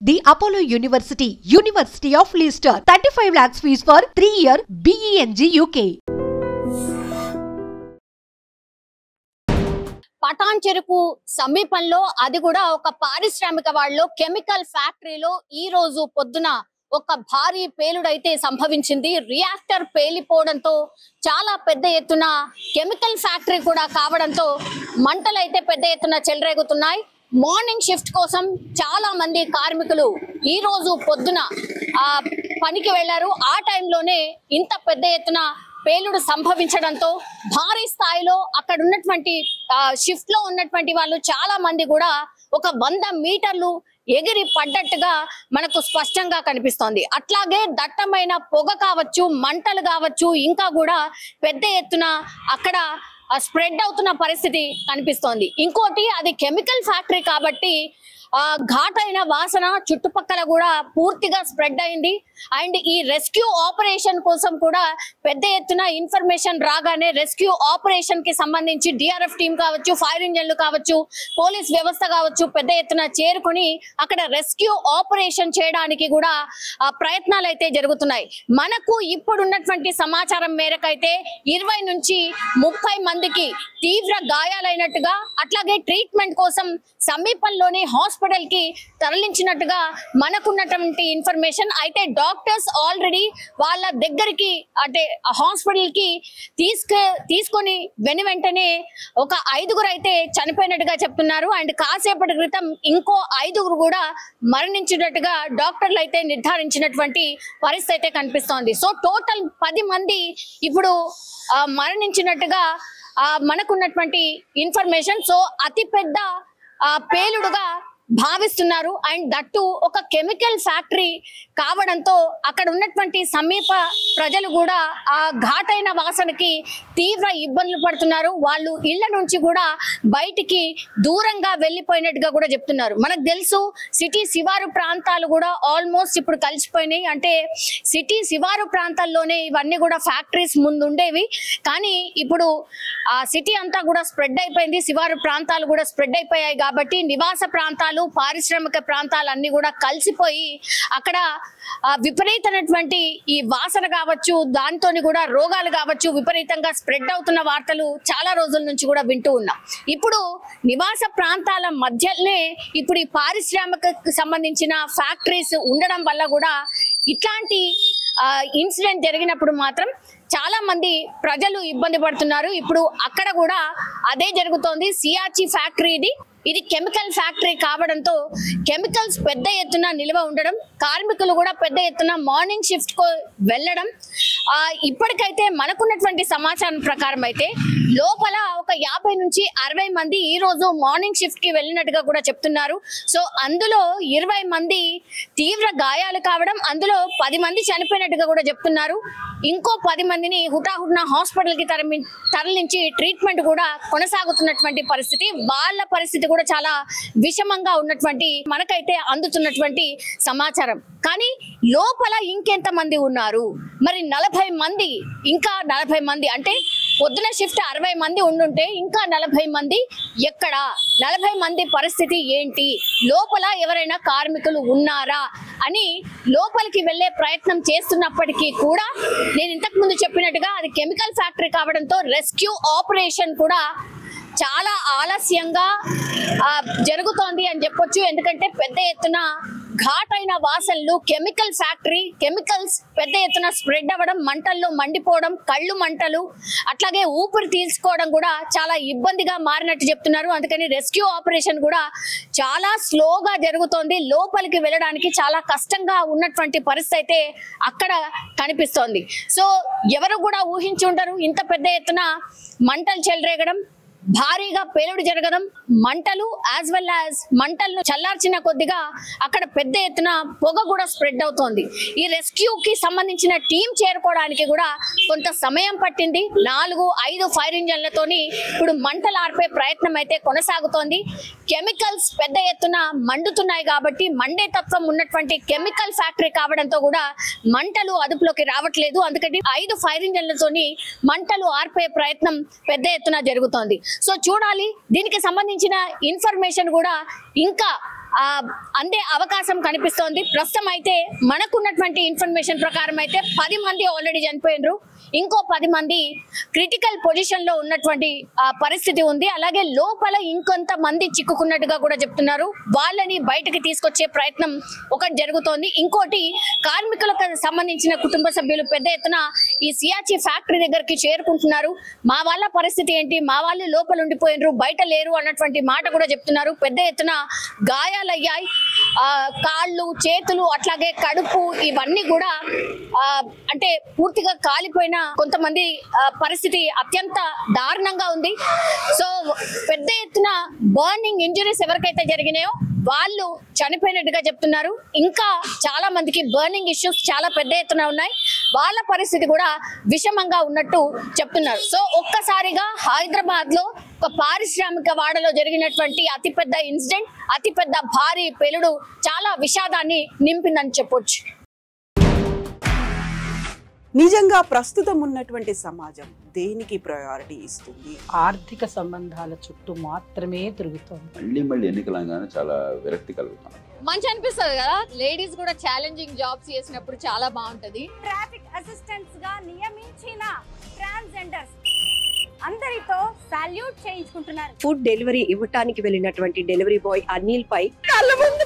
The Apollo University, University of Leicester, 35 lakhs fees for 3-year BEng UK. Patan చెరుకు సమీపంలో అది కూడా ఒక పారిశ్రామిక వాడలో కెమికల్ ఫ్యాక్టరీలో ఈ రోజు పొద్దున ఒక భారీ పేలుడైతే సంభవించింది. రియాక్టర్ పేలిపోవడంతో చాలా పెద్ద ఎత్తున కెమికల్ ఫ్యాక్టరీ కూడా కావడంతో మంటలైతే పెద్ద ఎత్తున చెలరేగుతున్నాయి. మార్నింగ్ షిఫ్ట్ కోసం చాలా మంది కార్మికులు ఈ రోజు పొద్దున పనికి వెళ్లారు. ఆ టైంలోనే ఇంత పెద్ద ఎత్తున పేలుడు సంభవించడంతో భారీ స్థాయిలో అక్కడ ఉన్నటువంటి షిఫ్ట్ లో ఉన్నటువంటి వాళ్ళు చాలా మంది కూడా ఒక 100 మీటర్లు ఎగిరి పడ్డట్టుగా మనకు స్పష్టంగా కనిపిస్తోంది. అట్లాగే దట్టమైన పొగ కావచ్చు, మంటలు కావచ్చు, ఇంకా కూడా పెద్ద ఎత్తున అక్కడ స్ప్రెడ్ అవుతున్న పరిస్థితి కనిపిస్తోంది. ఇంకోటి అది కెమికల్ ఫ్యాక్టరీ కాబట్టి ఘాటైన వాసన చుట్టుపక్కల కూడా పూర్తిగా స్ప్రెడ్ అయింది. అండ్ ఈ రెస్క్యూ ఆపరేషన్ కోసం కూడా పెద్ద ఎత్తున ఇన్ఫర్మేషన్ రాగానే రెస్క్యూ ఆపరేషన్ కి సంబంధించి డిఆర్ఎఫ్ టీం కావచ్చు, ఫైర్ ఇంజన్లు కావచ్చు, పోలీస్ వ్యవస్థ కావచ్చు పెద్ద ఎత్తున చేరుకుని అక్కడ రెస్క్యూ ఆపరేషన్ చేయడానికి కూడా ప్రయత్నాలు అయితే జరుగుతున్నాయి. మనకు ఇప్పుడున్నటువంటి సమాచారం మేరకైతే 20 నుంచి 30 మందికి తీవ్ర గాయాలైనట్టుగా, అట్లాగే ట్రీట్మెంట్ కోసం సమీపంలోని హాస్పిటల్ కి తరలించినట్టుగా మనకున్నటువంటి ఇన్ఫర్మేషన్. అయితే డాక్టర్స్ ఆల్రెడీ వాళ్ళ దగ్గరికి అంటే హాస్పిటల్ కి తీసుకొని వెంటనే ఒక 5గురు అయితే చనిపోయినట్టుగా చెప్తున్నారు. అండ్ కాసేపటి క్రితం ఇంకో 5గురు కూడా మరణించినట్టుగా డాక్టర్లు అయితే నిర్ధారించినటువంటి పరిస్థితి అయితే కనిపిస్తోంది. సో టోటల్ 10 మంది ఇప్పుడు మరణించినట్టుగా మనకున్నటువంటి ఇన్ఫర్మేషన్. సో అతి పెద్ద పేలుడుగా భావిస్తున్నారు. అండ్ దట్టు ఒక కెమికల్ ఫ్యాక్టరీ కావడంతో అక్కడ ఉన్నటువంటి సమీప ప్రజలు కూడా ఆ ఘాటైన వాసనకి తీవ్ర ఇబ్బందులు పడుతున్నారు. వాళ్ళు ఇళ్ల నుంచి కూడా బయటికి దూరంగా వెళ్ళిపోయినట్టుగా కూడా చెప్తున్నారు. మనకు తెలుసు సిటీ శివారు ప్రాంతాలు కూడా ఆల్మోస్ట్ ఇప్పుడు కలిసిపోయినాయి. అంటే సిటీ శివారు ప్రాంతాల్లోనే ఇవన్నీ కూడా ఫ్యాక్టరీస్ ముందు ఉండేవి, కానీ ఇప్పుడు ఆ సిటీ అంతా కూడా స్ప్రెడ్ అయిపోయింది. శివారు ప్రాంతాలు కూడా స్ప్రెడ్ అయిపోయాయి కాబట్టి నివాస ప్రాంతాలు, పారిశ్రామిక ప్రాంతాలన్నీ కూడా కలిసిపోయి అక్కడ విపరీతమైనటువంటి ఈ వాసన కావచ్చు, దాంతో కూడా రోగాలు కావచ్చు విపరీతంగా స్ప్రెడ్ అవుతున్న వార్తలు చాలా రోజుల నుంచి కూడా వింటూ ఉన్నాం. ఇప్పుడు నివాస ప్రాంతాల మధ్యనే ఇప్పుడు ఈ పారిశ్రామిక సంబంధించిన ఫ్యాక్టరీస్ ఉండడం వల్ల కూడా ఇట్లాంటి ఇన్సిడెంట్ జరిగినప్పుడు మాత్రం చాలా మంది ప్రజలు ఇబ్బంది పడుతున్నారు. ఇప్పుడు అక్కడ కూడా అదే జరుగుతోంది. సియాచి ఫ్యాక్టరీ ఇది కెమికల్ ఫ్యాక్టరీ కావడంతో కెమికల్స్ పెద్ద ఎత్తున నిల్వ ఉండడం, కార్మికులు కూడా పెద్ద ఎత్తున మార్నింగ్ షిఫ్ట్ కు వెళ్ళడం. ఇప్పటికైతే మనకున్నటువంటి సమాచారం ప్రకారం అయితే లోపల ఒక 50 నుంచి 60 మంది ఈ రోజు మార్నింగ్ షిఫ్ట్ కి వెళ్ళినట్టుగా కూడా చెప్తున్నారు. సో అందులో 20 మంది తీవ్ర గాయాలు కావడం, అందులో 10 మంది చనిపోయినట్టుగా కూడా చెప్తున్నారు. ఇంకో 10 మందిని హుటాహుటిన హాస్పిటల్ కి తరలించి ట్రీట్మెంట్ కూడా కొనసాగుతున్నటువంటి పరిస్థితి. వాళ్ళ పరిస్థితి కూడా చాలా విషమంగా ఉన్నటువంటి మనకైతే అందుతున్నటువంటి సమాచారం. కానీ లోపల ఇంకెంత మంది ఉన్నారు మరి? 40 మంది, ఇంకా 40 మంది అంటే పొద్దున షిఫ్ట్ 60 మంది ఉండుంటే ఇంకా 40 మంది ఎక్కడ? 40 మంది పరిస్థితి ఏంటి? లోపల ఎవరైనా కార్మికులు ఉన్నారా అని లోపలికి వెళ్లే ప్రయత్నం చేస్తున్నప్పటికీ కూడా నేను ఇంతకు ముందు చెప్పినట్టుగా అది కెమికల్ ఫ్యాక్టరీ కావడంతో రెస్క్యూ ఆపరేషన్ కూడా చాలా ఆలస్యంగా జరుగుతోంది అని చెప్పొచ్చు. ఎందుకంటే పెద్ద ఎత్తున ఘాటైన వాసనలు, కెమికల్ ఫ్యాక్టరీ, కెమికల్స్ పెద్ద ఎత్తున స్ప్రెడ్ అవ్వడం, మంటల్లో మండిపోవడం, కళ్ళు మంటలు, అట్లాగే ఊపిరి తీసుకోవడం కూడా చాలా ఇబ్బందిగా మారినట్టు చెప్తున్నారు. అందుకని రెస్క్యూ ఆపరేషన్ కూడా చాలా స్లోగా జరుగుతోంది. లోపలికి వెళ్ళడానికి చాలా కష్టంగా ఉన్నటువంటి పరిస్థితి అయితే అక్కడ కనిపిస్తోంది. సో ఎవరు కూడా ఊహించి ఉంటారు ఇంత పెద్ద ఎత్తున మంటలు చెలరేగడం, భారీగా పేలుడు జరగడం, మంటలు యాజ్ వెల్ యాజ్ మంటలను చల్లార్చిన కొద్దిగా అక్కడ పెద్ద ఎత్తున పొగ కూడా స్ప్రెడ్ అవుతోంది. ఈ రెస్క్యూకి సంబంధించిన టీం చేరుకోవడానికి కూడా కొంత సమయం పట్టింది. 4-5 ఫైర్ ఇంజన్లతోని ఇప్పుడు మంటలు ఆర్పే ప్రయత్నం అయితే కొనసాగుతోంది. కెమికల్స్ పెద్ద ఎత్తున మండుతున్నాయి కాబట్టి మండే తత్వం ఉన్నటువంటి కెమికల్ ఫ్యాక్టరీ కావడంతో కూడా మంటలు అదుపులోకి రావట్లేదు. అందుకని 5 ఫైర్ ఇంజన్లతోని మంటలు ఆర్పే ప్రయత్నం పెద్ద ఎత్తున జరుగుతోంది. సో చూడాలి, దీనికి సంబంధించిన ఇన్ఫర్మేషన్ కూడా ఇంకా అందే అవకాశం కనిపిస్తోంది. ప్రస్తుతం అయితే మనకున్నటువంటి ఇన్ఫర్మేషన్ ప్రకారం అయితే 10 మంది ఆల్రెడీ చనిపోయినరు, ఇంకో 10 మంది క్రిటికల్ పొజిషన్ లో ఉన్నటువంటి పరిస్థితి ఉంది. అలాగే లోపల ఇంకొంత మంది చిక్కుకున్నట్టుగా కూడా చెప్తున్నారు. వాళ్ళని బయటకి తీసుకొచ్చే ప్రయత్నం ఒకటి జరుగుతోంది. ఇంకోటి కార్మికులకు సంబంధించిన కుటుంబ సభ్యులు పెద్ద ఎత్తున ఈ సియాచి ఫ్యాక్టరీ దగ్గరికి చేరుకుంటున్నారు. మా వాళ్ళ పరిస్థితి ఏంటి, మా వాళ్ళు లోపల ఉండిపోయినరు, బయట లేరు అన్నటువంటి మాట కూడా చెప్తున్నారు. పెద్ద ఎత్తున గాయాలయ్యాయి, కాళ్ళు చేతులు అట్లాగే కడుపు ఇవన్నీ కూడా అంటే పూర్తిగా కాలిపోయిన కొంతమంది పరిస్థితి అత్యంత దారుణంగా ఉంది. సో పెద్ద ఎత్తున బర్నింగ్ ఇంజరీస్ ఎవరికైతే జరిగినాయో వాళ్ళు చనిపోయినట్టుగా చెప్తున్నారు. ఇంకా చాలా మందికి బర్నింగ్ ఇష్యూస్ చాలా పెద్ద ఎత్తున ఉన్నాయి, వాళ్ళ పరిస్థితి కూడా విషమంగా ఉన్నట్టు చెప్తున్నారు. సో ఒక్కసారిగా హైదరాబాద్ లో ఒక పారిశ్రామిక వాడలో జరిగినటువంటి అతిపెద్ద ఇన్సిడెంట్, అతిపెద్ద భారీ పేలుడు చాలా విషాదాన్ని నింపిందని చెప్పొచ్చు. నిజంగా ప్రస్తుతం ఉన్నటువంటి సమాజం దేనికి ప్రయారిటీ ఇస్తుంది? ఆర్థిక సంబంధాల చుట్టూ మాత్రమే తిరుగుతుంది. మళ్ళీ ఎన్నికలంగానే చాలా విరక్తి కలుగుతాం. మంచి అనిపిస్తుంది కదా, లేడీస్ కూడా ఛాలెంజింగ్ జాబ్స్ చేసినప్పుడు చాలా బాగుంటది. ట్రాఫిక్ అసిస్టెంట్స్ గా నియమించిన ట్రాన్స్జెండర్స్ అందరితో సాల్యూట్ చేయించుకుంటున్నారు. ఫుడ్ డెలివరీ ఇవ్వటానికి వెళ్ళినటువంటి డెలివరీ బాయ్ అనిల్ పై కళ్ళ ముందు